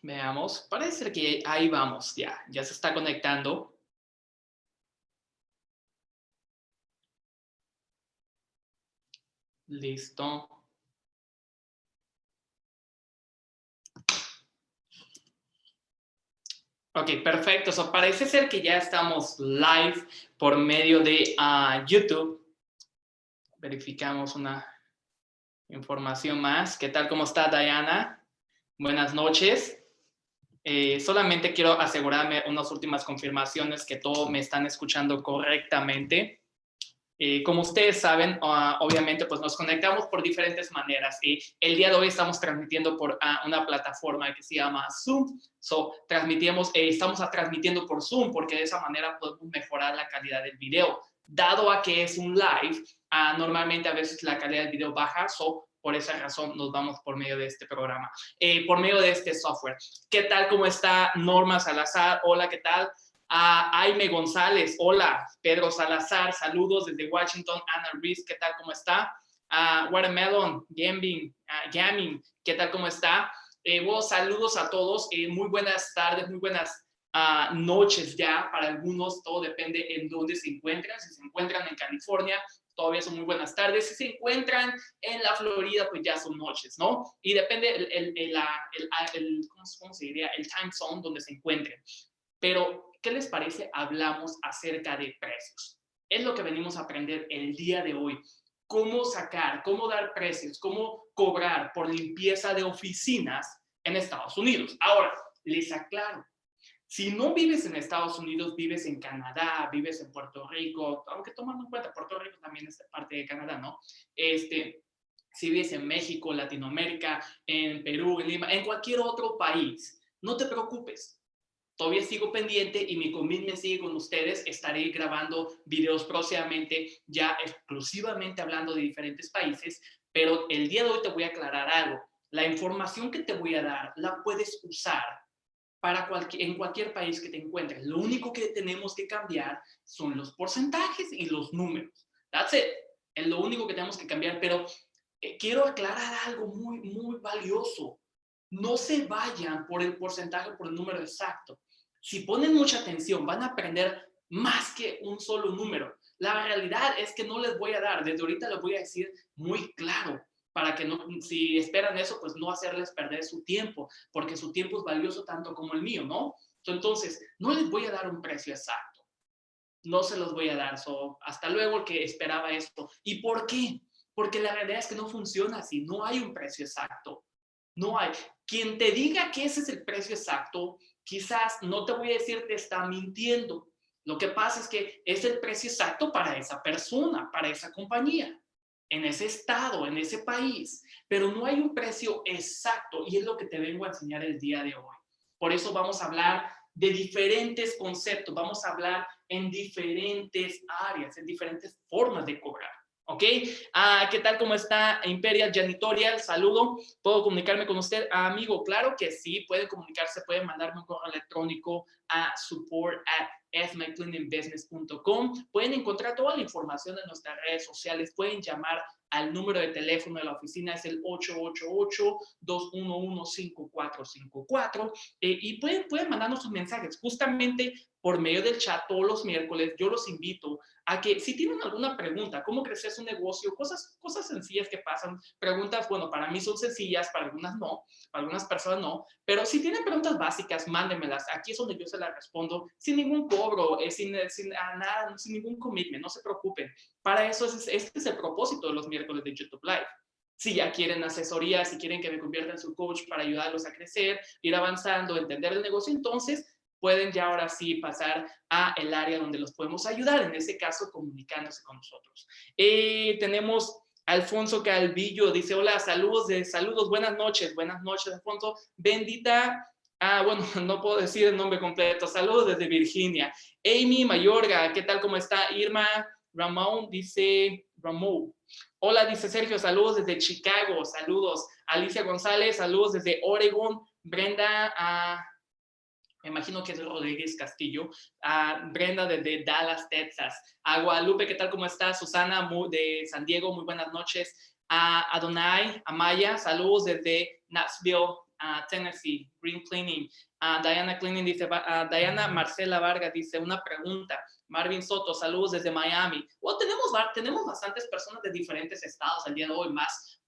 Veamos, parece ser que ahí vamos, ya se está conectando. Listo. Ok, perfecto. So, parece ser que ya estamos live por medio de YouTube. Verificamos una información más. ¿Qué tal? ¿Cómo está, Diana? Buenas noches. Solamente quiero asegurarme unas últimas confirmaciones que todos me están escuchando correctamente. Como ustedes saben, obviamente pues nos conectamos por diferentes maneras y el día de hoy estamos transmitiendo por una plataforma que se llama Zoom. Estamos transmitiendo por Zoom porque de esa manera podemos mejorar la calidad del video. Dado a que es un live, normalmente a veces la calidad del video baja, por esa razón nos vamos por medio de este programa, por medio de este software. ¿Qué tal? ¿Cómo está Norma Salazar? Hola, ¿qué tal? Aime González, hola. Pedro Salazar, saludos desde Washington. Ana Ruiz, ¿qué tal? ¿Cómo está? Watermelon, Gamming, ¿qué tal? ¿Cómo está? Bueno, saludos a todos. Muy buenas tardes, muy buenas noches ya para algunos. Todo depende en dónde se encuentran. Si se encuentran en California, todavía son muy buenas tardes. Si se encuentran en la Florida, pues ya son noches, ¿no? Y depende ¿cómo se diría? El time zone donde se encuentren. Pero, ¿qué les parece? Hablamos acerca de precios. Es lo que venimos a aprender el día de hoy. Cómo sacar, cómo dar precios, cómo cobrar por limpieza de oficinas en Estados Unidos. Ahora, les aclaro, si no vives en Estados Unidos, vives en Canadá, vives en Puerto Rico, aunque tomando en cuenta, Puerto Rico también es parte de Canadá, ¿no? Si vives en México, Latinoamérica, en Perú, en Lima, en cualquier otro país, no te preocupes. Todavía sigo pendiente y mi commitment sigue con ustedes. Estaré grabando videos próximamente, ya exclusivamente hablando de diferentes países, pero el día de hoy te voy a aclarar algo. La información que te voy a dar la puedes usar en cualquier país que te encuentres. Lo único que tenemos que cambiar son los porcentajes y los números. That's it. Es lo único que tenemos que cambiar, pero quiero aclarar algo muy, muy valioso. No se vayan por el porcentaje, por el número exacto. Si ponen mucha atención, van a aprender más que un solo número. La realidad es que no les voy a dar, desde ahorita les voy a decir muy claro, para que no, si esperan eso, pues no hacerles perder su tiempo, porque su tiempo es valioso tanto como el mío, ¿no? Entonces, no les voy a dar un precio exacto. No se los voy a dar. Hasta luego el que esperaba esto. ¿Y por qué? Porque la realidad es que no funciona así. No hay un precio exacto. No hay. Quien te diga que ese es el precio exacto, quizás no te voy a decir te está mintiendo. Lo que pasa es que es el precio exacto para esa persona, para esa compañía, en ese estado, en ese país. Pero no hay un precio exacto y es lo que te vengo a enseñar el día de hoy. Por eso vamos a hablar de diferentes conceptos, vamos a hablar en diferentes áreas, en diferentes formas de cobrar. ¿Ok? ¿Qué tal? ¿Cómo está Imperial Janitorial? Saludo. ¿Puedo comunicarme con usted? Amigo, claro que sí. Puede comunicarse, puede mandarme un correo electrónico a support@fmycleaningbusiness.com. Pueden encontrar toda la información en nuestras redes sociales. Pueden llamar al número de teléfono de la oficina, es el 888-211-5454. Y pueden mandarnos sus mensajes. Justamente por medio del chat todos los miércoles, yo los invito a que si tienen alguna pregunta, cómo crecer su negocio, cosas sencillas que pasan, preguntas, bueno, para mí son sencillas, para algunas no, para algunas personas no, pero si tienen preguntas básicas, mándenmelas, aquí es donde yo se las respondo sin ningún cobro, sin nada, sin ningún commitment, no se preocupen. Para eso, este es el propósito de los miércoles de YouTube Live. Si ya quieren asesoría, si quieren que me convierta en su coach para ayudarlos a crecer, ir avanzando, entender el negocio, entonces pueden ya ahora sí pasar a el área donde los podemos ayudar, en ese caso comunicándose con nosotros. Tenemos Alfonso Calvillo, dice, hola, saludos, buenas noches, Alfonso, bendita, bueno, no puedo decir el nombre completo, saludos desde Virginia. Amy Mayorga, ¿qué tal, cómo está? Irma Ramón, dice, hola, dice Sergio, saludos desde Chicago, saludos. Alicia González, saludos desde Oregon. Brenda, me imagino que es Rodríguez Castillo. Brenda desde Dallas, Texas. Guadalupe, ¿qué tal? ¿Cómo estás? Susana de San Diego, muy buenas noches. Adonai, Amaya, saludos desde Knoxville, Tennessee, Green Cleaning. Diana Cleaning dice, Diana Marcela Vargas dice, una pregunta. Marvin Soto, saludos desde Miami. Well, tenemos bastantes personas de diferentes estados el día de hoy.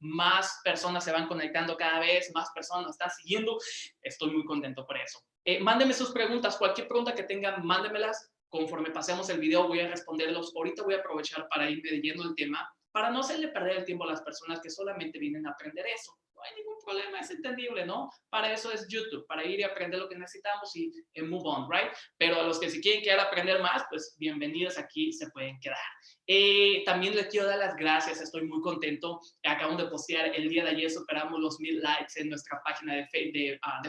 Más personas se van conectando cada vez, más personas nos están siguiendo. Estoy muy contento por eso. Mándenme sus preguntas, cualquier pregunta que tengan, mándenmelas. Conforme pasemos el video voy a responderlos. Ahorita voy a aprovechar para irme leyendo el tema, para no hacerle perder el tiempo a las personas que solamente vienen a aprender eso. No hay ningún problema, es entendible, ¿no? Para eso es YouTube, para ir y aprender lo que necesitamos y move on, right? Pero a los que si quieren quedar a aprender más, pues bienvenidos, aquí se pueden quedar. También les quiero dar las gracias, estoy muy contento. Acabamos de postear el día de ayer, superamos los 1000 likes en nuestra página de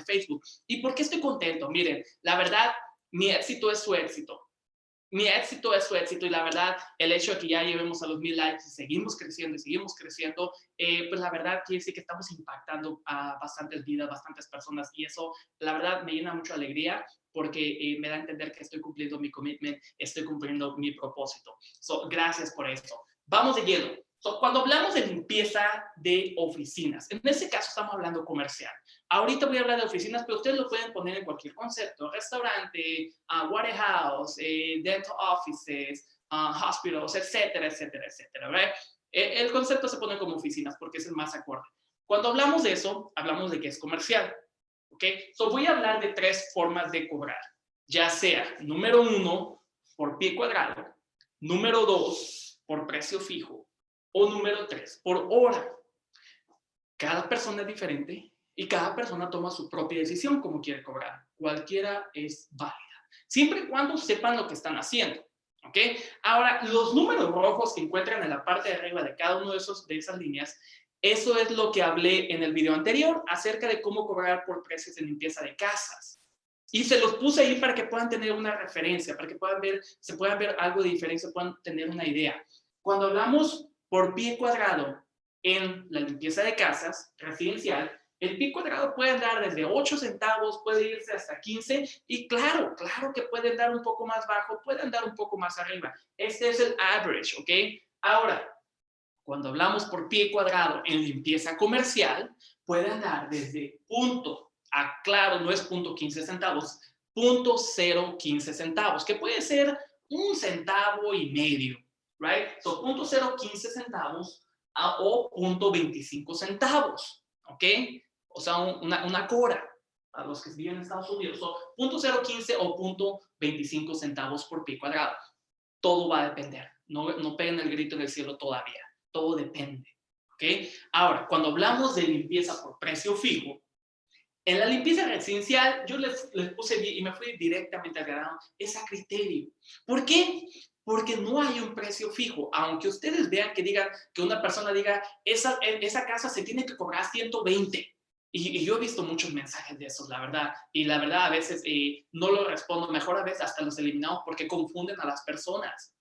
Facebook. ¿Y por qué estoy contento? Miren, la verdad, mi éxito es su éxito. Mi éxito es su éxito y la verdad, el hecho de que ya llevemos a los 1000 likes y seguimos creciendo, pues la verdad quiere decir que estamos impactando a bastantes vidas, bastantes personas y eso, la verdad, me llena mucha alegría porque me da a entender que estoy cumpliendo mi commitment, estoy cumpliendo mi propósito. Gracias por eso. Vamos de lleno. Cuando hablamos de limpieza de oficinas, en este caso estamos hablando comercial. Ahorita voy a hablar de oficinas, pero ustedes lo pueden poner en cualquier concepto. Restaurante, warehouse, dental offices, hospitals, etcétera, etcétera, etcétera. ¿Right? El concepto se pone como oficinas porque es el más acorde. Cuando hablamos de eso, hablamos de que es comercial. ¿Okay? Voy a hablar de 3 formas de cobrar. Ya sea, número 1, por pie cuadrado. Número 2, por precio fijo. O número 3, por hora. Cada persona es diferente y cada persona toma su propia decisión como quiere cobrar. Cualquiera es válida, siempre y cuando sepan lo que están haciendo. ¿Ok? Ahora, los números rojos que encuentran en la parte de arriba de cada uno de esas líneas, eso es lo que hablé en el video anterior acerca de cómo cobrar por precios de limpieza de casas. Y se los puse ahí para que puedan tener una referencia, para que se puedan ver algo de diferencia, puedan tener una idea. Cuando hablamos por pie cuadrado en la limpieza de casas residencial, el pie cuadrado puede andar desde 8 centavos, puede irse hasta 15 y claro que puede andar un poco más bajo, puede andar un poco más arriba. Este es el average, ¿ok? Ahora, cuando hablamos por pie cuadrado en limpieza comercial, puede andar desde claro, no es 0.15 centavos, 0.015 centavos, que puede ser 1,5 centavos, right? 0.015 centavos o 0.25 centavos, ¿ok? O sea, una cora a los que viven en Estados Unidos. 0.015 o 0.25 centavos por pie cuadrado. Todo va a depender. No peguen el grito en el cielo todavía. Todo depende, ¿ok? Ahora, cuando hablamos de limpieza por precio fijo, en la limpieza residencial, yo les puse y me fui directamente al grano, es a criterio. ¿Por qué? Porque no hay un precio fijo. Aunque ustedes vean que una persona diga, esa casa se tiene que cobrar 120. Y yo he visto muchos mensajes de esos, la verdad. Y la verdad, a veces no lo respondo. Mejor a veces hasta los eliminamos porque confunden a las personas.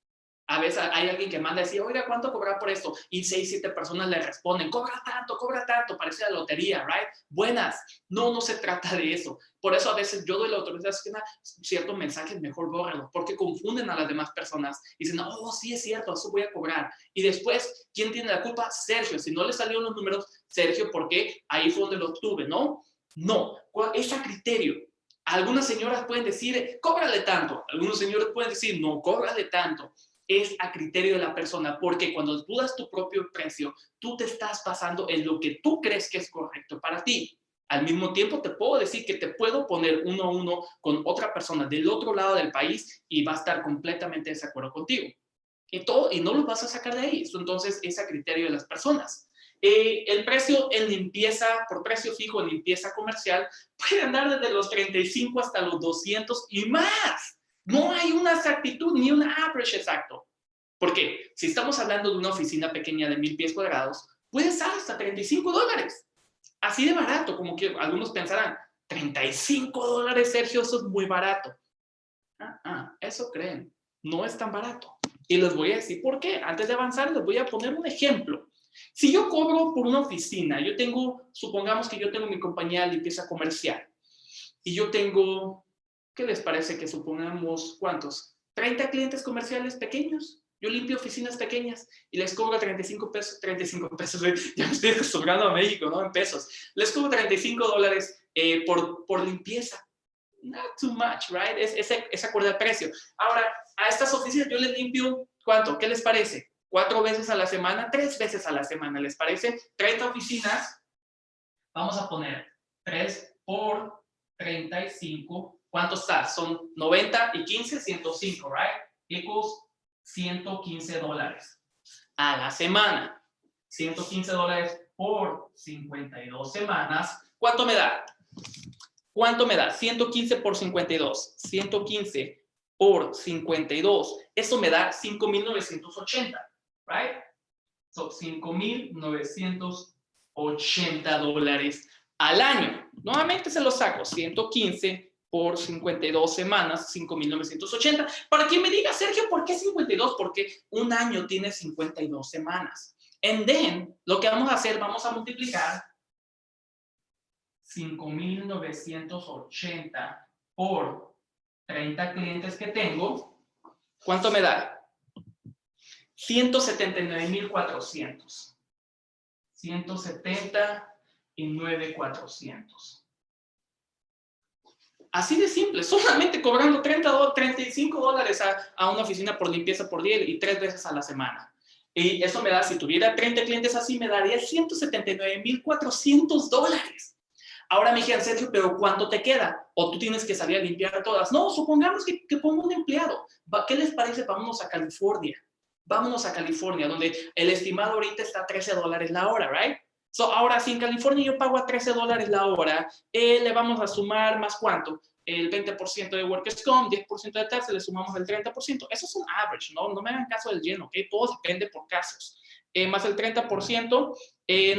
A veces hay alguien que manda a decir, oiga, ¿cuánto cobrar por esto? Y 6, 7 personas le responden, cobra tanto, parece la lotería, right? Buenas. No se trata de eso. Por eso a veces yo doy la autorización a ciertos mensajes, mejor bórralos, porque confunden a las demás personas y dicen, oh, sí es cierto, eso voy a cobrar. Y después, ¿quién tiene la culpa? Sergio. Si no le salieron los números, Sergio, ¿por qué? Ahí fue donde los tuve, ¿no? No, es a criterio. Algunas señoras pueden decir, cóbrale tanto. Algunos señores pueden decir, no, cóbrale tanto. Es a criterio de la persona, porque cuando tú das tu propio precio, tú te estás basando en lo que tú crees que es correcto para ti. Al mismo tiempo, te puedo decir que te puedo poner 1 a 1 con otra persona del otro lado del país y va a estar completamente de desacuerdo contigo. Y no lo vas a sacar de ahí. Entonces, es a criterio de las personas. El precio en limpieza, por precio fijo en limpieza comercial, puede andar desde los 35 hasta los 200 y más. No hay una exactitud ni un average exacto. ¿Por qué? Si estamos hablando de una oficina pequeña de 1000 pies cuadrados, puede estar hasta $35. Así de barato, como que algunos pensarán, $35, Sergio, eso es muy barato. Eso creen. No es tan barato. Y les voy a decir por qué. Antes de avanzar, les voy a poner un ejemplo. Si yo cobro por una oficina, supongamos que yo tengo mi compañía de limpieza comercial y yo tengo, ¿qué les parece que supongamos cuántos? 30 clientes comerciales pequeños. Yo limpio oficinas pequeñas y les cobro 35 pesos, 35 pesos, ya me estoy acostumbrando a México, ¿no? En pesos. Les cobro $35 por limpieza. Not too much, right? Es acorde al precio. Ahora, a estas oficinas yo les limpio, ¿cuánto? ¿Qué les parece? 4 veces a la semana, 3 veces a la semana, ¿les parece? 30 oficinas, vamos a poner 3 por 35, ¿cuánto está? Son 90 y 15, 105, right? Equals $115 a la semana. $115 por 52 semanas. ¿Cuánto me da? ¿Cuánto me da? 115 por 52. 115 por 52. Eso me da 5,980, right? So, $5,980 al año. Nuevamente se lo saco. 115 por 52 semanas, 5,980. Para quien me diga, Sergio, ¿por qué 52? Porque un año tiene 52 semanas. And then, lo que vamos a hacer, vamos a multiplicar 5,980 por 30 clientes que tengo. ¿Cuánto me da? 179,400. 179,400. Así de simple, solamente cobrando $35 a una oficina por limpieza por día y 3 veces a la semana. Y eso me da, si tuviera 30 clientes así, me daría $179,400. Ahora me dijeron, Sergio, ¿pero cuánto te queda? ¿O tú tienes que salir a limpiar todas? No, supongamos que pongo un empleado. ¿Qué les parece? Vámonos a California. Vámonos a California, donde el estimado ahorita está a $13 la hora, ¿right? So, ahora, si en California yo pago a $13 la hora, le vamos a sumar más ¿cuánto? El 20% de Workers' Comp, 10% de taxes, le sumamos el 30%. Eso es un average, ¿no? No me hagan caso del lleno, ¿ok? Todo depende por casos. Más el 30%,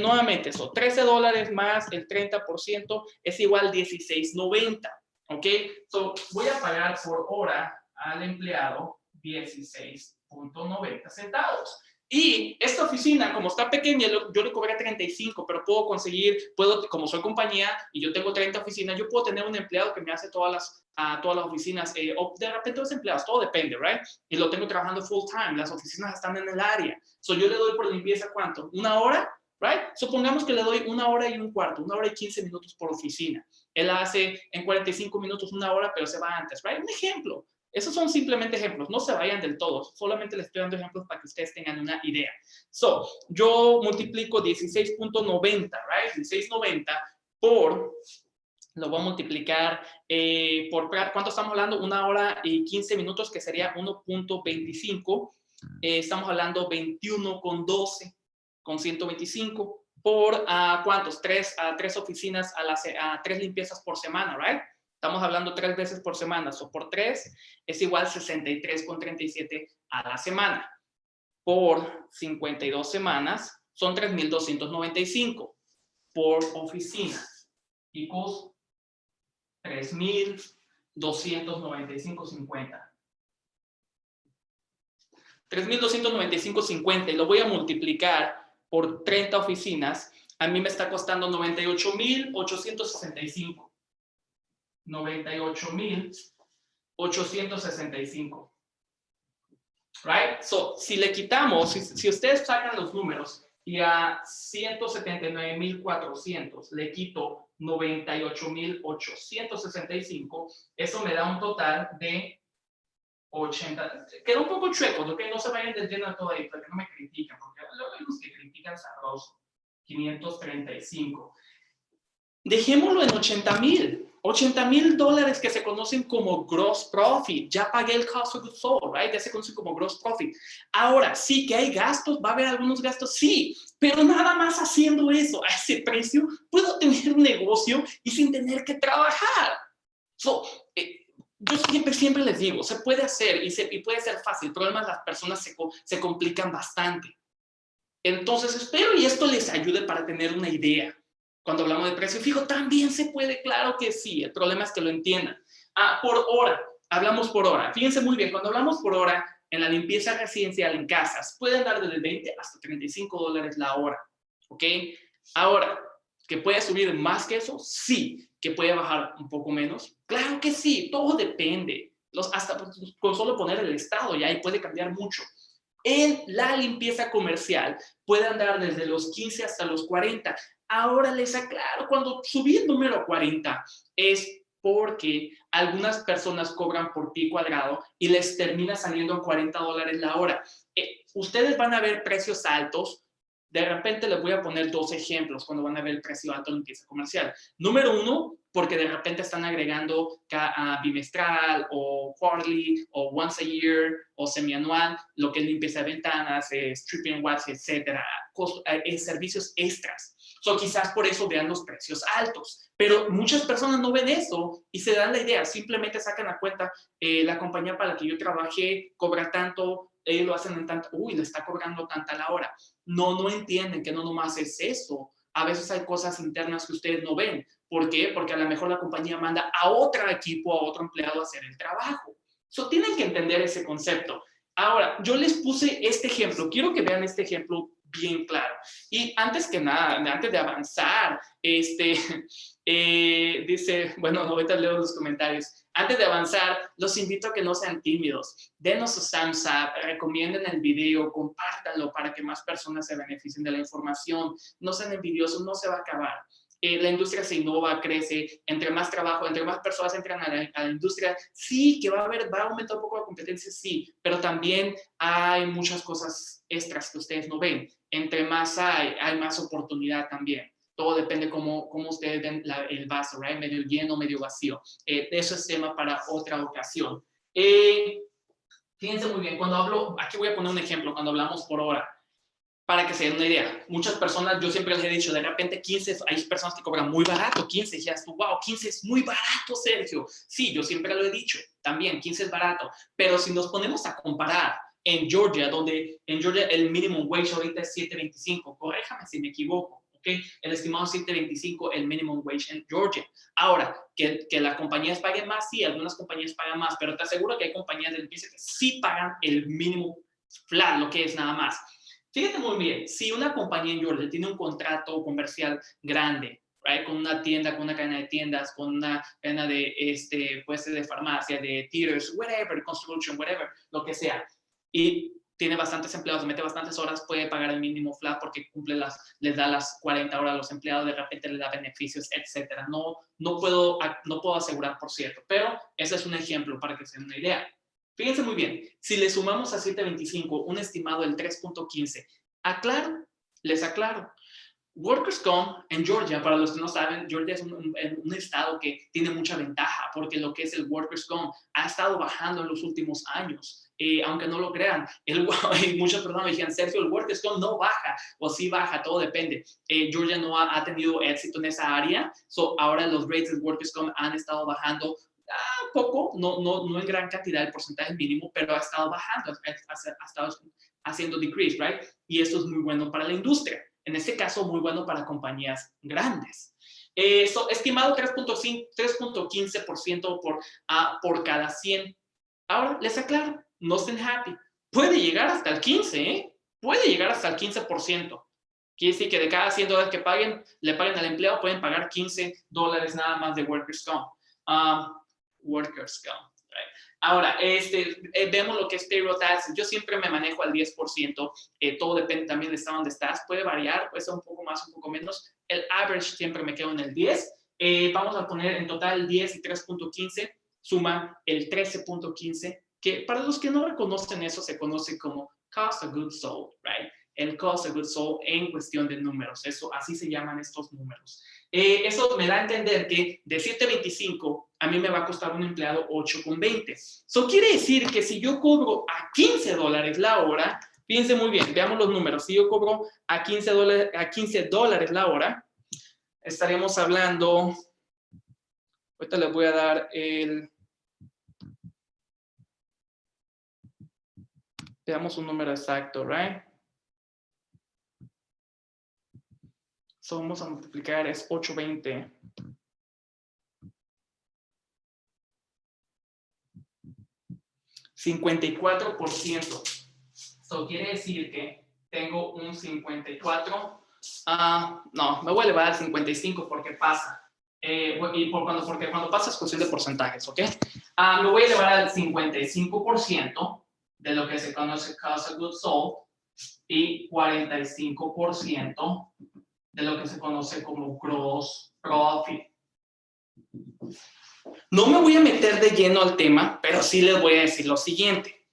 nuevamente eso, $13 más el 30% es igual a $16.90, ¿ok? So, voy a pagar por hora al empleado 16.90 centavos. Y esta oficina, como está pequeña, yo le cobré 35, pero puedo conseguir, como soy compañía y yo tengo 30 oficinas, yo puedo tener un empleado que me hace todas las oficinas, o de repente los empleados, todo depende, right? Y lo tengo trabajando full time, las oficinas están en el área. So, yo le doy por limpieza, ¿cuánto? ¿1 hora? Right? Supongamos que le doy 1 hora y un cuarto, 1 hora y 15 minutos por oficina. Él hace en 45 minutos 1 hora, pero se va antes, right? Un ejemplo. Esos son simplemente ejemplos, no se vayan del todo, solamente les estoy dando ejemplos para que ustedes tengan una idea. So, yo multiplico 16.90, right? 16.90 por, lo voy a multiplicar por, ¿cuánto estamos hablando? 1 hora y 15 minutos, que sería 1.25. Estamos hablando 21,12 con 125 por, ¿cuántos? 3 oficinas, a 3 limpiezas por semana, right? Estamos hablando 3 veces por semana, o por 3 es igual a 63,37 a la semana. Por 52 semanas son 3,295 por oficina. Equals 3,295.50. 3,295.50 y lo voy a multiplicar por 30 oficinas. A mí me está costando 98,865. 98,865. Right? So, si le quitamos, si ustedes sacan los números y a 179,400 le quito 98,865, eso me da un total de 80. Queda un poco chueco, ¿ok? No se vayan del lleno todo ahí, para que no me critiquen, porque luego hay los que critican sabroso. 535. Dejémoslo en 80,000. $80,000 que se conocen como gross profit. Ya pagué el cost of goods sold, right? Ya se conoce como gross profit. Ahora, sí que hay gastos, va a haber algunos gastos, sí, pero nada más haciendo eso, a ese precio, puedo tener un negocio y sin tener que trabajar. So, yo siempre les digo, se puede hacer y puede ser fácil. El problema es que las personas se complican bastante. Entonces, espero y esto les ayude para tener una idea. Cuando hablamos de precio fijo, también se puede, claro que sí. El problema es que lo entiendan. Por hora, hablamos por hora. Fíjense muy bien, cuando hablamos por hora, en la limpieza residencial en casas, pueden dar desde 20 hasta $35 la hora. ¿Ok? Ahora, ¿que puede subir más que eso? Sí. ¿Que puede bajar un poco menos? Claro que sí, todo depende. Hasta con solo poner el estado, ya ahí puede cambiar mucho. En la limpieza comercial puede andar desde los 15 hasta los 40. Ahora les aclaro, cuando subí el número a 40 es porque algunas personas cobran por pie cuadrado y les termina saliendo a $40 la hora. Ustedes van a ver precios altos. De repente les voy a poner 2 ejemplos cuando van a ver el precio alto en limpieza comercial. Número 1, porque de repente están agregando bimestral o quarterly o once a year o semianual, lo que es limpieza de ventanas, stripping wax, etcétera, servicios extras. Quizás por eso vean los precios altos, pero muchas personas no ven eso y se dan la idea, simplemente sacan a cuenta, la compañía para la que yo trabajé cobra tanto, ellos lo hacen en tanto, le está cobrando tanta la hora. No entienden que no nomás es eso. A veces hay cosas internas que ustedes no ven. ¿Por qué? Porque a lo mejor la compañía manda a otro equipo, a otro empleado a hacer el trabajo. Tienen que entender ese concepto. Ahora, yo les puse este ejemplo. Quiero que vean este ejemplo bien claro. Y antes que nada, antes de avanzar, dice, bueno, ahorita leo los comentarios. Antes de avanzar, los invito a que no sean tímidos. Denos su thumbs up, recomienden el video, compártanlo para que más personas se beneficien de la información. No sean envidiosos, no se va a acabar. La industria se innova, crece, entre más trabajo, entre más personas entran a la industria, sí, que va a aumentar un poco la competencia, sí, pero también hay muchas cosas extras que ustedes no ven. Entre más hay más oportunidad también. Todo depende cómo ustedes ven el vaso, right? Medio lleno, medio vacío. Eso es tema para otra ocasión. Fíjense muy bien, cuando hablo, aquí voy a poner un ejemplo, cuando hablamos por hora, para que se den una idea. Muchas personas, yo siempre les he dicho, de repente 15, hay personas que cobran muy barato, 15, ya tú, wow, 15 es muy barato, Sergio. Sí, yo siempre lo he dicho, también 15 es barato, pero si nos ponemos a comparar en Georgia, donde en Georgia el minimum wage ahorita es 7.25, corréjame si me equivoco, ¿ok? El estimado es 7.25 el minimum wage en Georgia. Ahora, que las compañías paguen más, sí, algunas compañías pagan más, pero te aseguro que hay compañías de limpieza que sí pagan el mínimo flat, lo que es nada más. Fíjate muy bien, si una compañía en Georgia tiene un contrato comercial grande, right, con una tienda, con una cadena de tiendas, con una cadena de, puede ser de farmacia, de theaters, whatever, construction, whatever, lo que sea, y tiene bastantes empleados, mete bastantes horas, puede pagar el mínimo flat porque les da las 40 horas a los empleados, de repente les da beneficios, etcétera. No puedo asegurar, por cierto, pero ese es un ejemplo para que se den una idea. Fíjense muy bien, si le sumamos a 7.25 un estimado del 3.15, les aclaro, Workers' Comp en Georgia, para los que no saben, Georgia es un estado que tiene mucha ventaja porque lo que es el Workers' Comp ha estado bajando en los últimos años. Aunque no lo crean, muchas personas me dijeron, Sergio, el Workers' Comp no baja, o sí baja, todo depende. Georgia no ha tenido éxito en esa área, ahora los rates del Workers' Comp han estado bajando poco, no en gran cantidad, el porcentaje mínimo, pero ha estado bajando, ha estado haciendo decrease, right? Y esto es muy bueno para la industria. En este caso, muy bueno para compañías grandes. Estimado 3.15% por cada 100. Ahora, les aclaro, no estén happy. Puede llegar hasta el 15%, ¿eh? Puede llegar hasta el 15%. Quiere decir que de cada $100 que le paguen al empleado, pueden pagar $15 nada más de Workers' Comp. Workers' Comp. Right? Ahora, vemos lo que es payroll taxes. Yo siempre me manejo al 10%. Todo depende también de estar donde estás. Puede variar, puede ser un poco más, un poco menos. El average siempre me quedo en el 10. Vamos a poner en total 10 y 3.15. Suma el 13.15, que para los que no reconocen eso se conoce como cost of goods sold, right? El cost of goods sold en cuestión de números. Así se llaman estos números. Eso me da a entender que de 7.25 a mí me va a costar un empleado 8.20. Eso quiere decir que si yo cobro a $15 la hora, fíjense muy bien, veamos los números. Si yo cobro a $15 la hora, estaríamos hablando, ahorita les voy a dar veamos un número exacto, right? Vamos a multiplicar, es 8.20. $54%. Eso quiere decir que tengo un 54. No, me voy a elevar al 55 porque pasa. Porque cuando pasa es cuestión de porcentajes, ¿ok? Me voy a elevar al 55%. de lo que se conoce cost of goods sold y 45% de lo que se conoce como gross profit. No me voy a meter de lleno al tema, pero sí les voy a decir lo siguiente.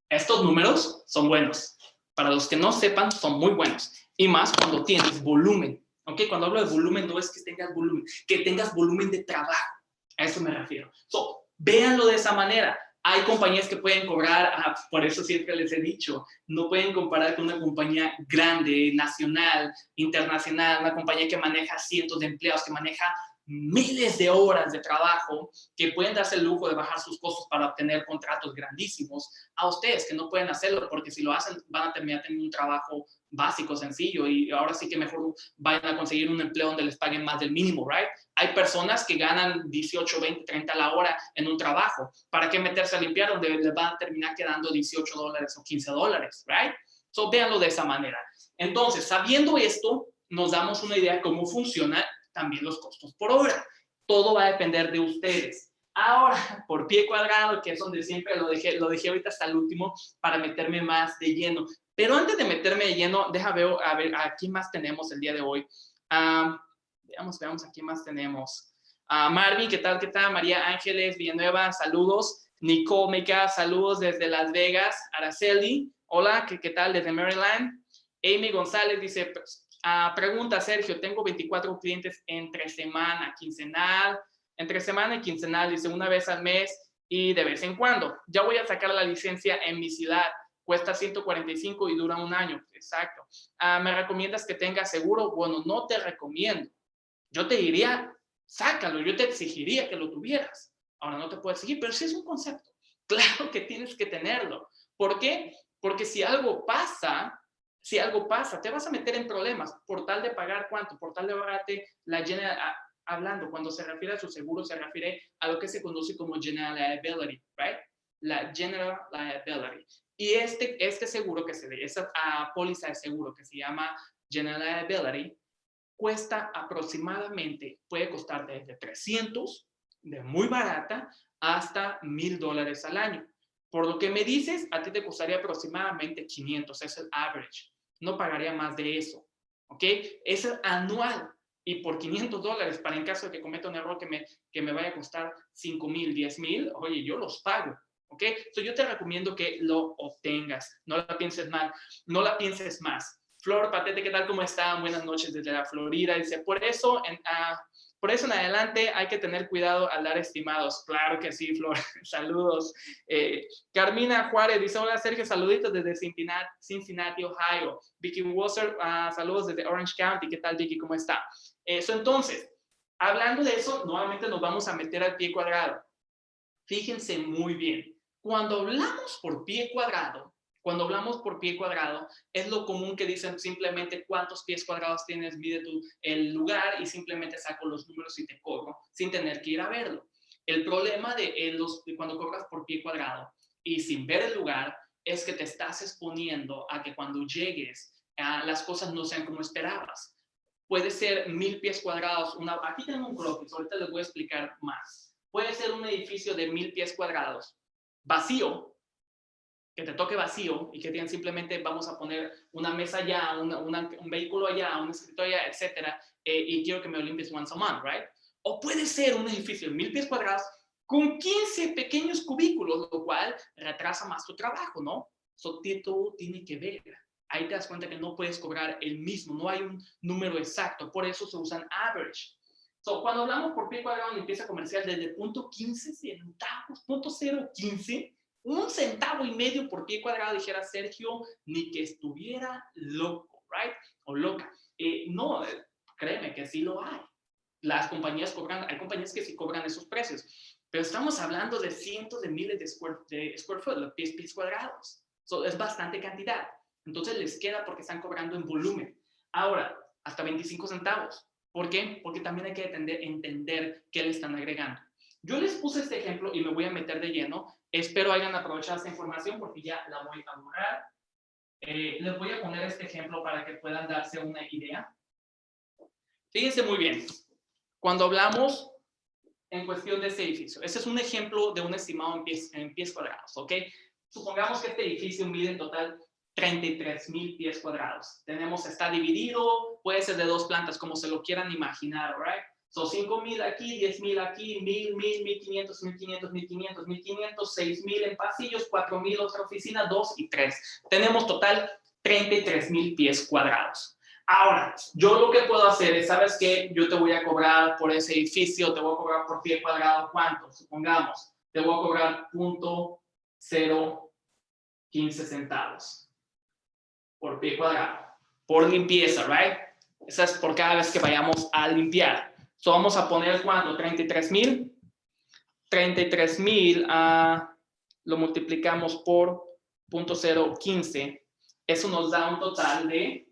Estos números son buenos. Para los que no sepan, son muy buenos. Y más cuando tienes volumen. ¿Ok? Cuando hablo de volumen, no es que tengas volumen de trabajo. A eso me refiero. Véanlo de esa manera. Hay compañías que pueden cobrar, por eso siempre les he dicho, no pueden comparar con una compañía grande, nacional, internacional, una compañía que maneja cientos de empleados, que maneja miles de horas de trabajo, que pueden darse el lujo de bajar sus costos para obtener contratos grandísimos, a ustedes que no pueden hacerlo, porque si lo hacen van a terminar teniendo un trabajo básico, sencillo, y ahora sí que mejor vayan a conseguir un empleo donde les paguen más del mínimo, right? Hay personas que ganan 18, 20, 30 a la hora en un trabajo. ¿Para qué meterse a limpiar donde les van a terminar quedando $18 o $15, right? Véanlo de esa manera. Entonces, sabiendo esto, nos damos una idea de cómo funciona también los costos por hora. Todo va a depender de ustedes. Ahora, por pie cuadrado, que es donde siempre lo dejé ahorita hasta el último para meterme más de lleno. Pero antes de meterme de lleno, a ver, aquí más tenemos el día de hoy. Veamos, aquí más tenemos. Marvin, ¿qué tal? María Ángeles Villanueva, saludos. Nicole Meca, saludos desde Las Vegas. Araceli, hola, ¿qué tal? Desde Maryland. Amy González dice, pregunta, Sergio, tengo 24 clientes entre semana y quincenal, dice una vez al mes y de vez en cuando. Ya voy a sacar la licencia en mi ciudad. Cuesta 145 y dura un año. Exacto. ¿Me recomiendas que tenga seguro? Bueno, no te recomiendo. Yo te diría, sácalo. Yo te exigiría que lo tuvieras. Ahora no te puedo exigir, pero sí es un concepto. Claro que tienes que tenerlo. ¿Por qué? Porque si algo pasa, te vas a meter en problemas. Por tal de pagar ¿cuánto? Por tal de pagarte la general, hablando, cuando se refiere a su seguro, se refiere a lo que se conoce como general liability, right? La general liability. Y este seguro que se ve, esa póliza de seguro que se llama general liability, cuesta aproximadamente, puede costar desde 300, de muy barata, hasta $1,000 al año. Por lo que me dices, a ti te costaría aproximadamente 500, es el average. No pagaría más de eso, ¿ok? Es el anual. Y por $500, para en caso de que cometa un error que me vaya a costar 5,000, 10,000, oye, yo los pago, ¿ok? Yo te recomiendo que lo obtengas. No la pienses mal, no la pienses más. Flor Patete, ¿qué tal? ¿Cómo están? Buenas noches desde la Florida. Dice, por eso en adelante hay que tener cuidado al dar estimados. Claro que sí, Flor. Saludos. Carmina Juárez dice, hola Sergio, saluditos desde Cincinnati, Ohio. Vicky Wasser, saludos desde Orange County. ¿Qué tal, Vicky? ¿Cómo está? Entonces, hablando de eso, nuevamente nos vamos a meter al pie cuadrado. Fíjense muy bien. Cuando hablamos por pie cuadrado, es lo común que dicen simplemente cuántos pies cuadrados tienes, mide el lugar y simplemente saco los números y te cobro sin tener que ir a verlo. El problema de cuando cobras por pie cuadrado y sin ver el lugar es que te estás exponiendo a que cuando llegues las cosas no sean como esperabas. Puede ser 1,000 pies cuadrados. Aquí tengo un croquis, ahorita les voy a explicar más. Puede ser un edificio de 1,000 pies cuadrados, vacío, que te toque vacío y que tienen simplemente, vamos a poner una mesa allá, un vehículo allá, un escritorio allá, etcétera, y quiero que me lo limpies once a month, right? O puede ser un edificio de 1,000 pies cuadrados con 15 pequeños cubículos, lo cual retrasa más tu trabajo, ¿no? Todo tiene que ver. Ahí te das cuenta que no puedes cobrar el mismo, no hay un número exacto, por eso se usan average. Cuando hablamos por pie cuadrado en limpieza comercial, desde 0.15 centavos, 0.015, 1,5 centavos por pie cuadrado, dijera Sergio, ni que estuviera loco, right? O loca. No, créeme que sí lo hay. Las compañías hay compañías que sí cobran esos precios, pero estamos hablando de cientos de miles de square foot, de pies cuadrados. Es bastante cantidad. Entonces les queda porque están cobrando en volumen. Ahora, hasta 25 centavos. ¿Por qué? Porque también hay que entender qué le están agregando. Yo les puse este ejemplo y me voy a meter de lleno. Espero hayan aprovechado esta información porque ya la voy a borrar. Les voy a poner este ejemplo para que puedan darse una idea. Fíjense muy bien. Cuando hablamos en cuestión de ese edificio, ese es un ejemplo de un estimado en pies cuadrados, ¿ok? supongamos que este edificio mide en total 33,000 pies cuadrados. Está dividido, puede ser de 2 plantas, como se lo quieran imaginar, right? Son 5,000 aquí, 10,000 aquí, 1,000, 1,000, 1,500, 1,500, 1,500, 1,500, 6,000 en pasillos, 4,000 otra oficina, 2 y 3. Tenemos total 33,000 pies cuadrados. Ahora, yo lo que puedo hacer es, ¿sabes qué? Yo te voy a cobrar por ese edificio, te voy a cobrar por pie cuadrado, ¿cuánto? Supongamos, te voy a cobrar .015 centavos por pie cuadrado, por limpieza, right? Esa es por cada vez que vayamos a limpiar. So, vamos a poner, ¿cuánto? 33,000. 33,000 lo multiplicamos por .015. Eso nos da un total de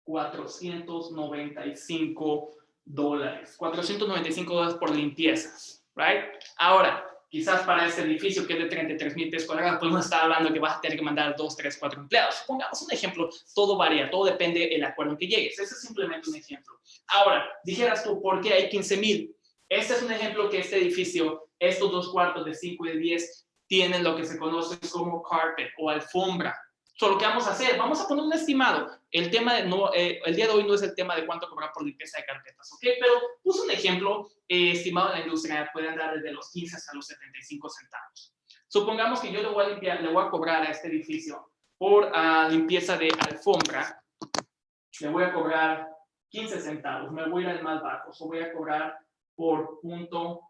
$495. $495 por limpieza, right? Ahora, quizás para este edificio que es de 33,000 pies cuadrados, pues no está hablando que vas a tener que mandar 2, 3, 4 empleados. Pongamos un ejemplo, todo varía, todo depende del acuerdo en que llegues. Ese es simplemente un ejemplo. Ahora, dijeras tú, ¿por qué hay 15,000? Este es un ejemplo que este edificio, estos 2 cuartos de 5 y de 10, tienen lo que se conoce como carpet o alfombra. So, lo que vamos a hacer, vamos a poner un estimado. El día de hoy no es el tema de cuánto cobrar por limpieza de carpetas, ¿ok? Pero puse un ejemplo estimado en la industria, puede andar desde los 15 hasta los 75 centavos. Supongamos que yo le voy a cobrar a este edificio por limpieza de alfombra, le voy a cobrar 15 centavos, me voy a ir al más bajo, voy a cobrar por .15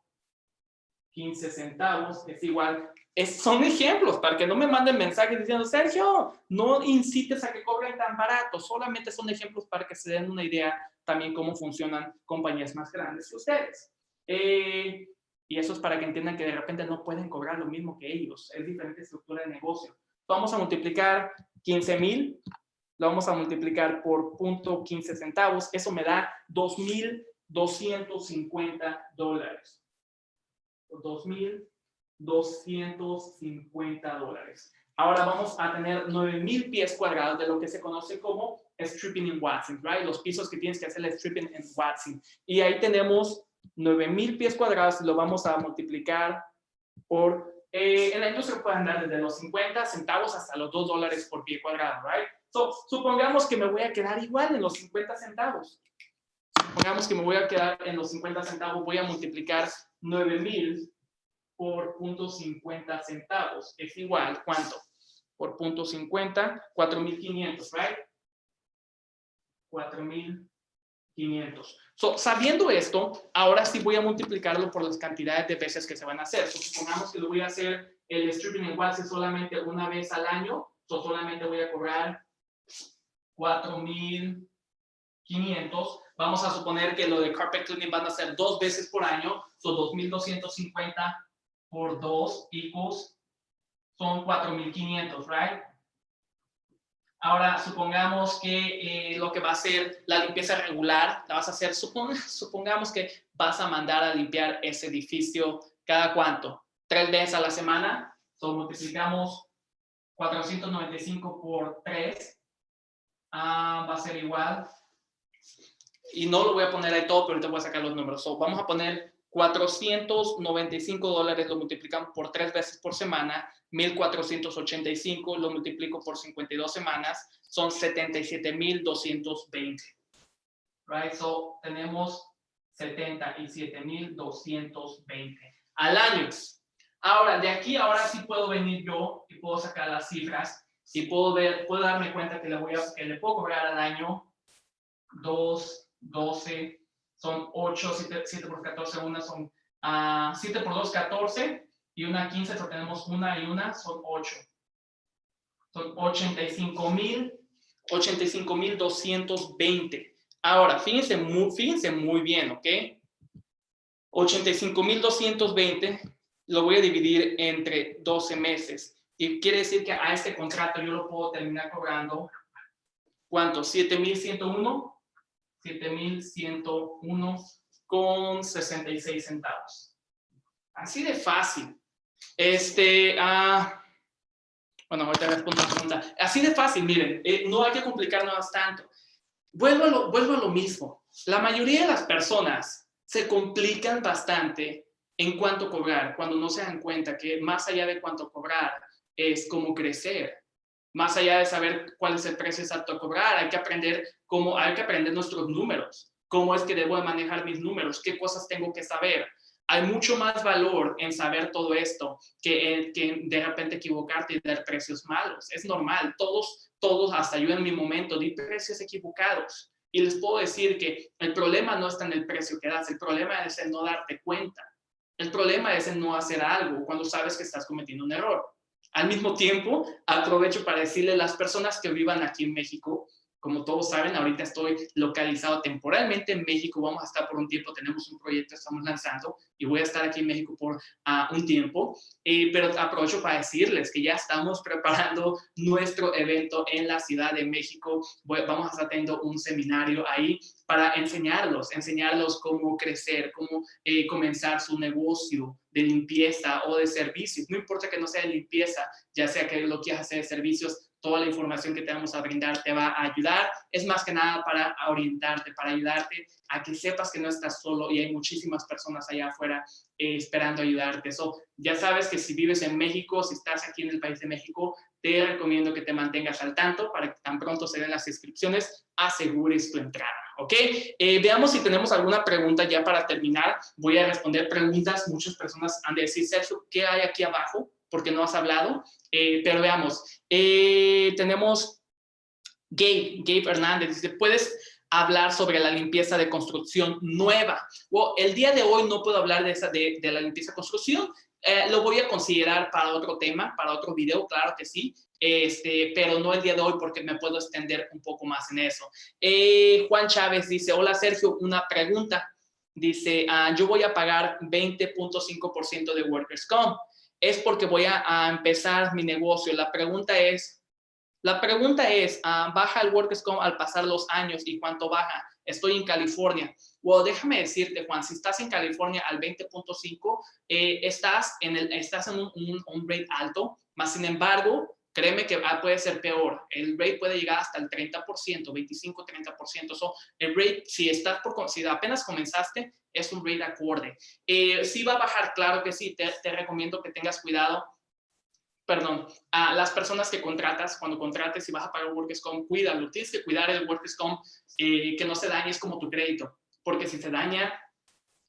centavos, es igual. Son ejemplos para que no me manden mensajes diciendo, Sergio, no incites a que cobren tan barato, solamente son ejemplos para que se den una idea también cómo funcionan compañías más grandes que ustedes. Y eso es para que entiendan que de repente no pueden cobrar lo mismo que ellos, es diferente estructura de negocio. Vamos a multiplicar 15,000, lo vamos a multiplicar por .15 centavos, eso me da $2,250. $2,250. Ahora vamos a tener 9,000 pies cuadrados de lo que se conoce como stripping and waxing, right? Los pisos que tienes que hacer el stripping and waxing. Y ahí tenemos 9,000 pies cuadrados y lo vamos a multiplicar por, en la industria puede andar desde los 50 centavos hasta los $2 por pie cuadrado, right? So, supongamos que me voy a quedar igual en los 50 centavos. Supongamos que me voy a quedar en los 50 centavos, voy a multiplicar 9,000 por .50 centavos. Es igual, ¿cuánto? Por .50, 4,500, right? 4,500. So, sabiendo esto, ahora sí voy a multiplicarlo por las cantidades de veces que se van a hacer. So, supongamos que lo voy a hacer el stripping and waxing solamente una vez al año. So, solamente voy a cobrar 4,500. Vamos a suponer que lo de carpet cleaning van a ser 2 veces por año. So, 2,250 por 2 equals son 4,500, right? Ahora, supongamos que lo que va a ser la limpieza regular, la vas a hacer, supongamos que vas a mandar a limpiar ese edificio cada cuánto, 3 veces a la semana. So, multiplicamos 495 por 3, va a ser igual. Y no lo voy a poner ahí todo, pero ahorita voy a sacar los números. So, vamos a poner $495, lo multiplicamos por 3 veces por semana, 1,485 lo multiplico por 52 semanas, son 77,220. Right? So, tenemos 77,220 al año. Ahora, de aquí ahora sí puedo venir yo y puedo sacar las cifras y puedo darme cuenta que le puedo cobrar al año 2, 12, son 8, 7 por 14, una son 7 por 2, 14, y una 15, so tenemos una y una, son 8. Son 85,220. Ahora, fíjense muy bien, ¿ok? 85,220 lo voy a dividir entre 12 meses. Y quiere decir que a este contrato yo lo puedo terminar cobrando, ¿cuánto? 7,101. 7,101 con 66 centavos. Así de fácil. Bueno, ahorita respondo la pregunta. Así de fácil, miren, no hay que complicarnos tanto. Vuelvo a lo mismo. La mayoría de las personas se complican bastante en cuánto cobrar, cuando no se dan cuenta que más allá de cuánto cobrar es cómo crecer. Más allá de saber cuál es el precio exacto a cobrar, hay que aprender nuestros números, cómo es que debo de manejar mis números, qué cosas tengo que saber. Hay mucho más valor en saber todo esto que de repente equivocarte y dar precios malos. Es normal, todos, hasta yo en mi momento, di precios equivocados. Y les puedo decir que el problema no está en el precio que das, el problema es en no darte cuenta. El problema es en no hacer algo cuando sabes que estás cometiendo un error. Al mismo tiempo, aprovecho para decirle a las personas que vivan aquí en México, como todos saben, ahorita estoy localizado temporalmente en México, vamos a estar por un tiempo, tenemos un proyecto, estamos lanzando y voy a estar aquí en México por un tiempo, pero aprovecho para decirles que ya estamos preparando nuestro evento en la Ciudad de México, vamos a estar teniendo un seminario ahí para enseñarlos cómo crecer, cómo comenzar su negocio de limpieza o de servicios. No importa que no sea de limpieza, ya sea que lo quieras hacer de servicios, toda la información que te vamos a brindar te va a ayudar. Es más que nada para orientarte, para ayudarte a que sepas que no estás solo y hay muchísimas personas allá afuera esperando ayudarte. So, ya sabes que si vives en México, si estás aquí en el país de México, te recomiendo que te mantengas al tanto para que tan pronto se den las inscripciones, asegures tu entrada. ¿Ok? Veamos si tenemos alguna pregunta ya para terminar. Voy a responder preguntas. Muchas personas han de decir, Sergio, ¿qué hay aquí abajo? Porque no has hablado. Pero veamos. Tenemos Gabe Hernández. Dice, ¿puedes hablar sobre la limpieza de construcción nueva? Well, el día de hoy no puedo hablar de la limpieza de construcción. Lo voy a considerar para otro tema, para otro video, claro que sí. Pero no el día de hoy porque me puedo extender un poco más en eso. Juan Chávez dice, hola Sergio, una pregunta. Dice, yo voy a pagar 20.5% de Workers' Comp. Es porque voy a empezar mi negocio. La pregunta es, ¿baja el Workers' Comp al pasar los años y cuánto baja? Estoy en California. Well, déjame decirte, Juan, si estás en California al 20.5, estás en un rate alto, más sin embargo, créeme que puede ser peor. El rate puede llegar hasta el 30%, 25-30%. So, el rate, si apenas comenzaste, es un rate acorde. Sí va a bajar, claro que sí. Te recomiendo que tengas cuidado. Perdón, a las personas que contratas, cuando contrates, si vas a pagar Workers' Comp, cuídalo. Tienes que cuidar el Workers' Comp, que no se dañe, es como tu crédito. Porque si se daña,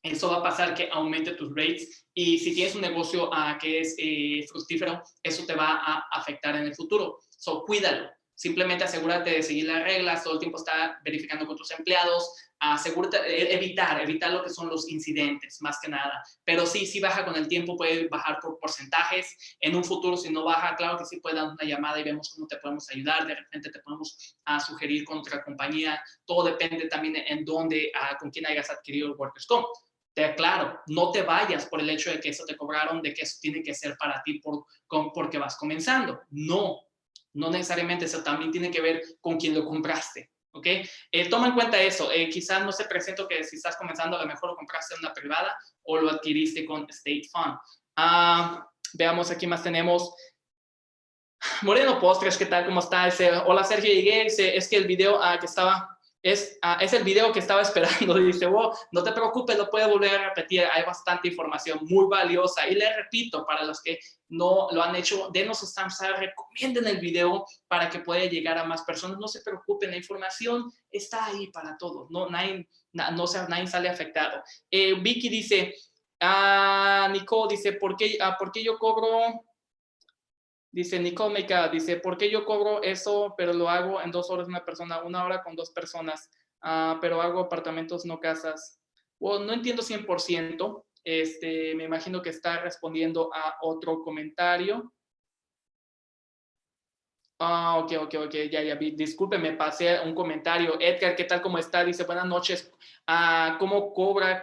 eso va a pasar que aumente tus rates. Y si tienes un negocio que es fructífero, eso te va a afectar en el futuro. So, cuídalo. Simplemente asegúrate de seguir las reglas, todo el tiempo está verificando con tus empleados, evitar lo que son los incidentes, más que nada. Pero sí baja con el tiempo, puede bajar por porcentajes. En un futuro, si no baja, claro que sí, puede dar una llamada y vemos cómo te podemos ayudar. De repente te podemos sugerir con otra compañía. Todo depende también en dónde, con quién hayas adquirido el Workers' Comp. Te aclaro, no te vayas por el hecho de que eso te cobraron, de que eso tiene que ser para ti porque vas comenzando. No necesariamente, eso también tiene que ver con quién lo compraste. ¿Ok? Toma en cuenta eso. Quizás no se presenta que si estás comenzando, a lo mejor lo compraste en una privada o lo adquiriste con State Fund. Veamos, aquí más tenemos. Moreno Postres, ¿qué tal? ¿Cómo está? Hola Sergio, llegué. Es que el video que estaba... Es el video que estaba esperando. Dice, wow, no te preocupes, lo puedes volver a repetir. Hay bastante información muy valiosa. Y le repito, para los que no lo han hecho, denos un thumbs up, recomienden el video para que pueda llegar a más personas. No se preocupen, la información está ahí para todos. Nadie sale afectado. Vicky dice, Nicole dice, ¿por qué yo cobro? Dice Nicole Meca, dice, ¿por qué yo cobro eso, pero lo hago en 2 horas una persona, 1 hora con 2 personas, pero hago apartamentos, no casas? Well, no entiendo 100%, me imagino que está respondiendo a otro comentario. Ok, ya vi. Disculpe, me pasé un comentario. Edgar, ¿qué tal? ¿Cómo está? Dice, buenas noches. ¿Cómo cobrar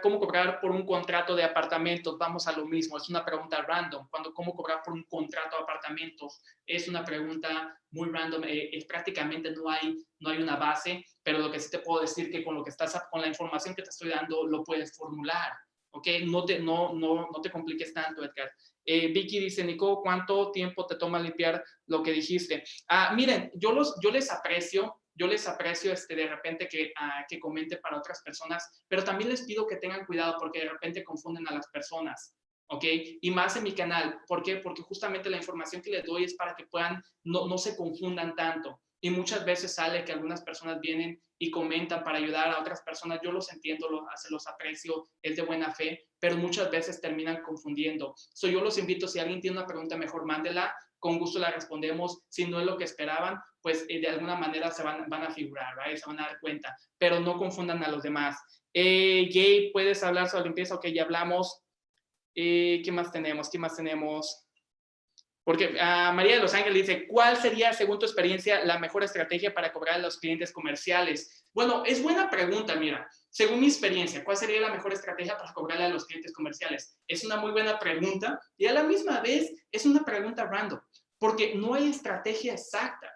por un contrato de apartamentos? Vamos a lo mismo. Es una pregunta random. ¿Cómo cobrar por un contrato de apartamentos? Es una pregunta muy random. Prácticamente no hay una base, pero lo que sí te puedo decir que con la información que te estoy dando, lo puedes formular. ¿Ok? No te compliques tanto, Edgar. Vicky dice, Nico, ¿cuánto tiempo te toma limpiar lo que dijiste? Miren, yo les aprecio de repente que comente para otras personas, pero también les pido que tengan cuidado porque de repente confunden a las personas. ¿ok? Y más en mi canal. ¿Por qué? Porque justamente la información que les doy es para que puedan, no se confundan tanto. Y muchas veces sale que algunas personas vienen y comentan para ayudar a otras personas. Yo los entiendo, se los aprecio, es de buena fe, pero muchas veces terminan confundiendo. Yo los invito, si alguien tiene una pregunta, mejor mándela, con gusto la respondemos. Si no es lo que esperaban, pues de alguna manera van a figurar, ¿right? Se van a dar cuenta, pero no confundan a los demás. Gabe, ¿puedes hablar sobre limpieza? Ok, ya hablamos. ¿Qué más tenemos? ¿Qué más tenemos? Porque María de Los Ángeles dice, ¿cuál sería, según tu experiencia, la mejor estrategia para cobrar a los clientes comerciales? Bueno, es buena pregunta, mira. Según mi experiencia, ¿cuál sería la mejor estrategia para cobrarle a los clientes comerciales? Es una muy buena pregunta y a la misma vez es una pregunta random, porque no hay estrategia exacta.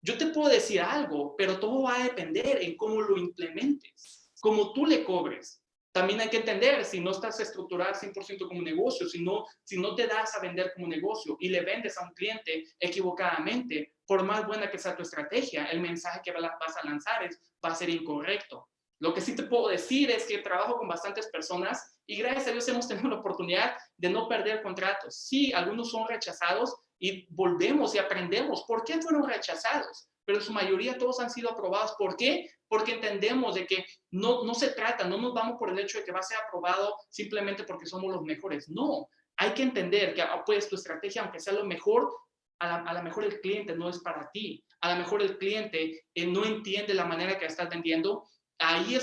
Yo te puedo decir algo, pero todo va a depender en cómo lo implementes, cómo tú le cobres. También hay que entender, si no estás estructurado 100% como negocio, si no te das a vender como negocio y le vendes a un cliente equivocadamente, por más buena que sea tu estrategia, el mensaje que vas a lanzar va a ser incorrecto. Lo que sí te puedo decir es que trabajo con bastantes personas y gracias a Dios hemos tenido la oportunidad de no perder contratos. Sí, algunos son rechazados y volvemos y aprendemos por qué fueron rechazados, pero en su mayoría todos han sido aprobados. ¿Por qué? Porque entendemos de que no se trata, no nos vamos por el hecho de que va a ser aprobado simplemente porque somos los mejores. No, hay que entender que pues tu estrategia, aunque sea lo mejor, a lo mejor el cliente no es para ti. A lo mejor el cliente no entiende la manera que estás vendiendo. Ahí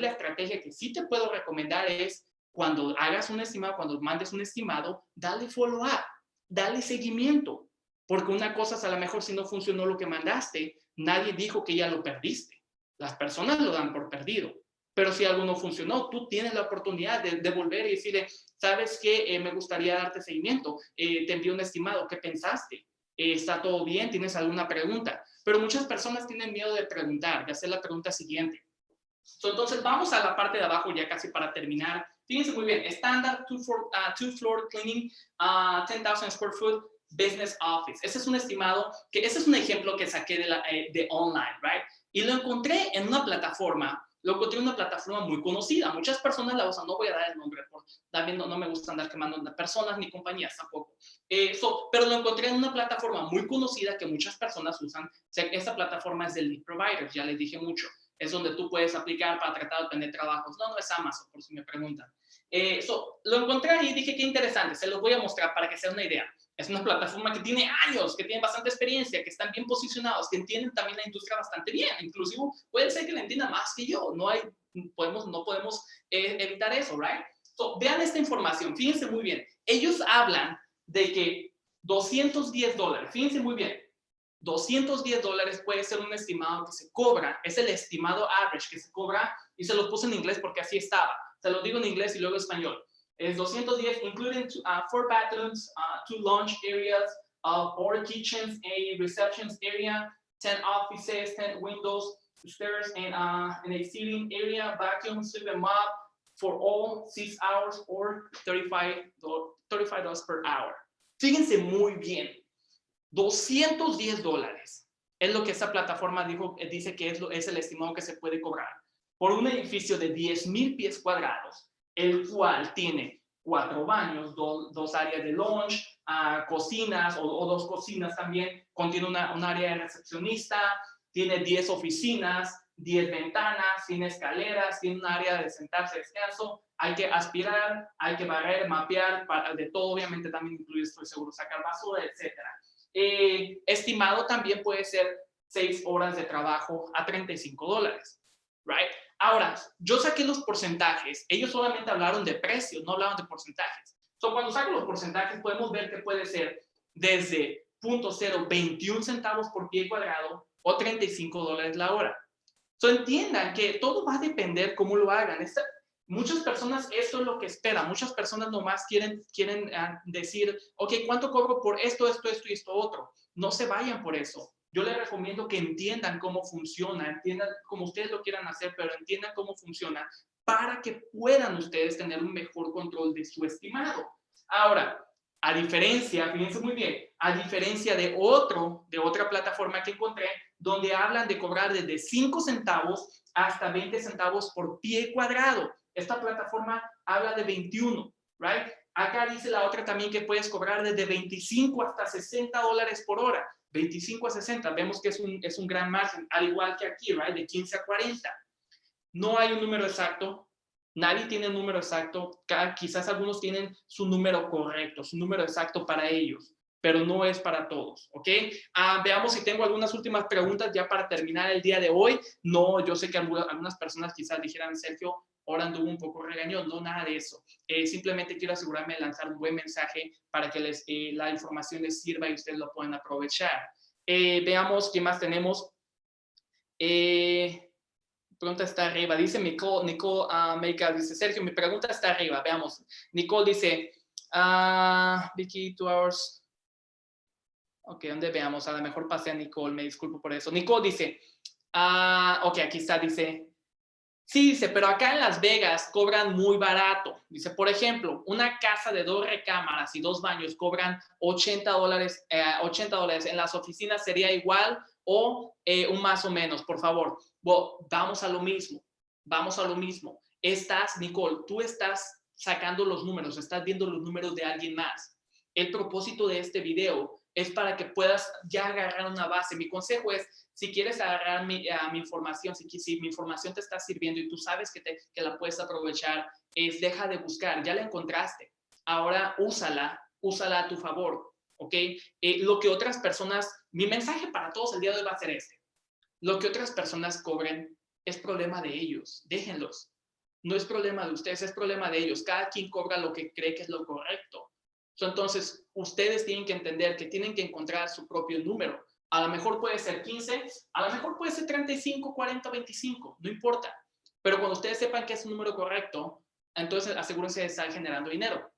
la estrategia que sí te puedo recomendar es cuando hagas un estimado, cuando mandes un estimado, dale follow-up, dale seguimiento. Porque una cosa es a lo mejor si no funcionó lo que mandaste, nadie dijo que ya lo perdiste. Las personas lo dan por perdido. Pero si algo no funcionó, tú tienes la oportunidad de volver y decirle, ¿sabes qué? Me gustaría darte seguimiento. Te envío un estimado. ¿Qué pensaste? ¿Está todo bien? ¿Tienes alguna pregunta? Pero muchas personas tienen miedo de preguntar, de hacer la pregunta siguiente. Entonces, vamos a la parte de abajo ya casi para terminar. Fíjense muy bien. Standard two-floor cleaning, 10,000 square foot business office. Ese es un estimado, ese es un ejemplo que saqué de online, right? Y lo encontré en una plataforma, muy conocida. Muchas personas la usan, no voy a dar el nombre, también no me gusta andar quemando personas ni compañías tampoco. Pero lo encontré en una plataforma muy conocida que muchas personas usan. Esta plataforma es de Lead Providers, ya les dije mucho. Es donde tú puedes aplicar para tratar de obtener trabajos. No es Amazon, por si me preguntan. Lo encontré ahí y dije, qué interesante, se los voy a mostrar para que sea una idea. Es una plataforma que tiene años, que tiene bastante experiencia, que están bien posicionados, que entienden también la industria bastante bien. Inclusive puede ser que la entienda más que yo. No podemos evitar eso, ¿right? Vean esta información, fíjense muy bien. Ellos hablan de que $210, fíjense muy bien, $210 puede ser un estimado que se cobra, es el estimado average que se cobra, y se lo puse en inglés porque así estaba. Se lo digo en inglés y luego en español. Es 210, including 4 bathrooms, 2 lounge areas, 4 kitchens, a reception area, 10 offices, 10 windows, stairs, and a seating area, vacuum, sweep and mop for all 6 hours or $35 per hour. Fíjense muy bien. $210 es lo que esta plataforma dice que es el estimado que se puede cobrar por un edificio de 10,000 pies cuadrados, el cual tiene 4 baños, 2 áreas de lounge, cocinas o 2 cocinas también, contiene un área de recepcionista, tiene 10 oficinas, 10 ventanas, tiene escaleras, tiene un área de sentarse, descanso, hay que aspirar, hay que barrer, mapear, de todo obviamente también incluye, estoy seguro, sacar basura, etcétera. Estimado también puede ser 6 horas de trabajo a $35, right? Ahora, yo saqué los porcentajes, ellos solamente hablaron de precios, no hablaron de porcentajes. Cuando saco los porcentajes podemos ver que puede ser desde 0.021 centavos por pie cuadrado o $35 la hora. Entiendan que todo va a depender cómo lo hagan. Muchas personas eso es lo que esperan. Muchas personas nomás quieren decir, ok, ¿cuánto cobro por esto y esto otro? No se vayan por eso. Yo les recomiendo que entiendan cómo funciona, entiendan como ustedes lo quieran hacer, pero entiendan cómo funciona para que puedan ustedes tener un mejor control de su estimado. Ahora, a diferencia, fíjense muy bien, a diferencia de otra plataforma que encontré, donde hablan de cobrar desde 5 centavos hasta 20 centavos por pie cuadrado. Esta plataforma habla de 21, right? Acá dice la otra también que puedes cobrar desde 25 hasta 60 dólares por hora. 25 a 60, vemos que es un gran margen, al igual que aquí, right? De 15 a 40. No hay un número exacto, nadie tiene un número exacto, quizás algunos tienen su número correcto, su número exacto para ellos, pero no es para todos, ¿ok? Veamos si tengo algunas últimas preguntas ya para terminar el día de hoy. No, yo sé que algunas personas quizás dijeran, Sergio, ahora anduvo un poco regañón, no, nada de eso. Simplemente quiero asegurarme de lanzar un buen mensaje para que la información les sirva y ustedes lo puedan aprovechar. Veamos qué más tenemos. Pregunta está arriba. Dice Nicole Meika, dice, Sergio, mi pregunta está arriba. Veamos. Nicole dice, Vicky, 2 hours. Ok, ¿dónde veamos? A lo mejor pasé a Nicole, me disculpo por eso. Nicole dice, ok, aquí está, dice, sí, dice, pero acá en Las Vegas cobran muy barato. Dice, por ejemplo, una casa de 2 recámaras y 2 baños cobran $80. $80. En las oficinas sería igual o un más o menos, por favor. Bueno, vamos a lo mismo. Vamos a lo mismo. Nicole, tú estás sacando los números, estás viendo los números de alguien más. El propósito de este video es para que puedas ya agarrar una base. Mi consejo es, si quieres agarrar mi información, si mi información te está sirviendo y tú sabes que la puedes aprovechar, deja de buscar, ya la encontraste. Ahora úsala a tu favor, ¿ok? Lo que otras personas, mi mensaje para todos el día de hoy va a ser este. Lo que otras personas cobren es problema de ellos, déjenlos. No es problema de ustedes, es problema de ellos. Cada quien cobra lo que cree que es lo correcto. Entonces, ustedes tienen que entender que tienen que encontrar su propio número. A lo mejor puede ser 15, a lo mejor puede ser 35, 40, 25, no importa. Pero cuando ustedes sepan que es un número correcto, entonces asegúrense de estar generando dinero.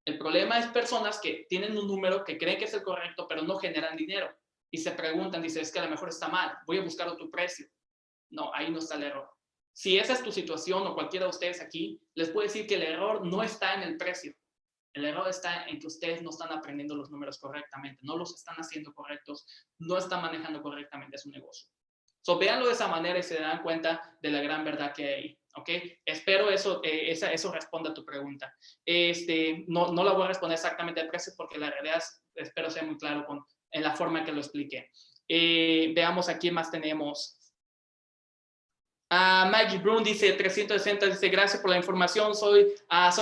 El problema es personas que tienen un número que creen que es el correcto, pero no generan dinero. Y se preguntan, dicen, es que a lo mejor está mal, voy a buscar otro precio. No, ahí no está el error. Si esa es tu situación o cualquiera de ustedes aquí, les puedo decir que el error no está en el precio. El error está en que ustedes no están aprendiendo los números correctamente, no los están haciendo correctos, no están manejando correctamente su negocio. Véanlo de esa manera y se dan cuenta de la gran verdad que hay, ¿ok? Espero eso responda a tu pregunta. No la voy a responder exactamente al precio porque la realidad espero ser muy claro en la forma que lo expliqué. Veamos aquí más tenemos. Maggie Brown dice 360, dice gracias por la información, soy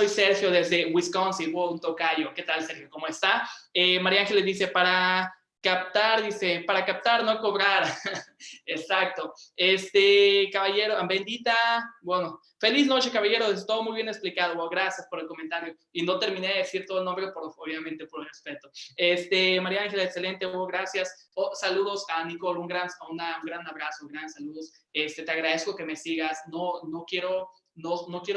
Sergio desde Wisconsin, un tocayo. ¿Qué tal, Sergio? ¿Cómo está? María Ángeles dice para captar, no cobrar. Exacto. Caballero, bendita, bueno, feliz noche, caballero, es todo muy bien explicado. Bueno, gracias por el comentario. Y no terminé de decir todo el nombre, obviamente, por respeto. María Ángela, excelente, gracias. Saludos a Nicole, un gran abrazo, gran saludos. Te agradezco que me sigas. No quiero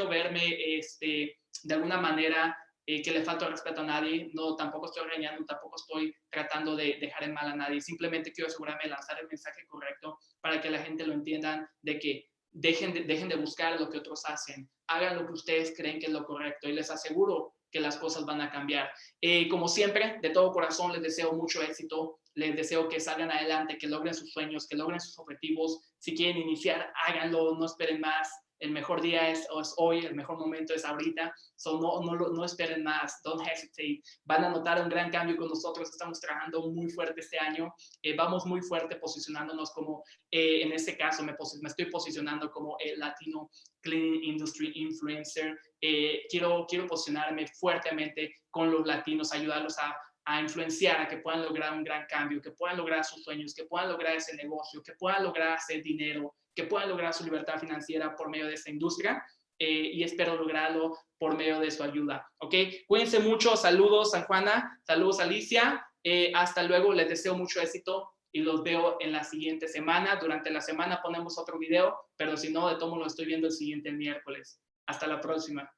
verme, de alguna manera, que le falta respeto a nadie, no, tampoco estoy regañando, tampoco estoy tratando de dejar en mal a nadie, simplemente quiero asegurarme de lanzar el mensaje correcto para que la gente lo entienda, de que dejen de buscar lo que otros hacen, hagan lo que ustedes creen que es lo correcto y les aseguro que las cosas van a cambiar. Como siempre, de todo corazón les deseo mucho éxito, les deseo que salgan adelante, que logren sus sueños, que logren sus objetivos. Si quieren iniciar, háganlo, no esperen más. El mejor día es hoy, el mejor momento es ahorita. No esperen más, don't hesitate. Van a notar un gran cambio con nosotros. Estamos trabajando muy fuerte este año. Vamos muy fuerte posicionándonos como, en este caso, me estoy posicionando como el Latino Clean Industry Influencer. Quiero posicionarme fuertemente con los latinos, ayudarlos a influenciar, a que puedan lograr un gran cambio, que puedan lograr sus sueños, que puedan lograr ese negocio, que puedan lograr hacer dinero, que puedan lograr su libertad financiera por medio de esta industria. Y espero lograrlo por medio de su ayuda, ¿ok? Cuídense mucho, saludos San Juana, saludos Alicia, hasta luego, les deseo mucho éxito y los veo en la siguiente semana. Durante la semana ponemos otro video, pero si no, de todo lo estoy viendo el siguiente miércoles. Hasta la próxima.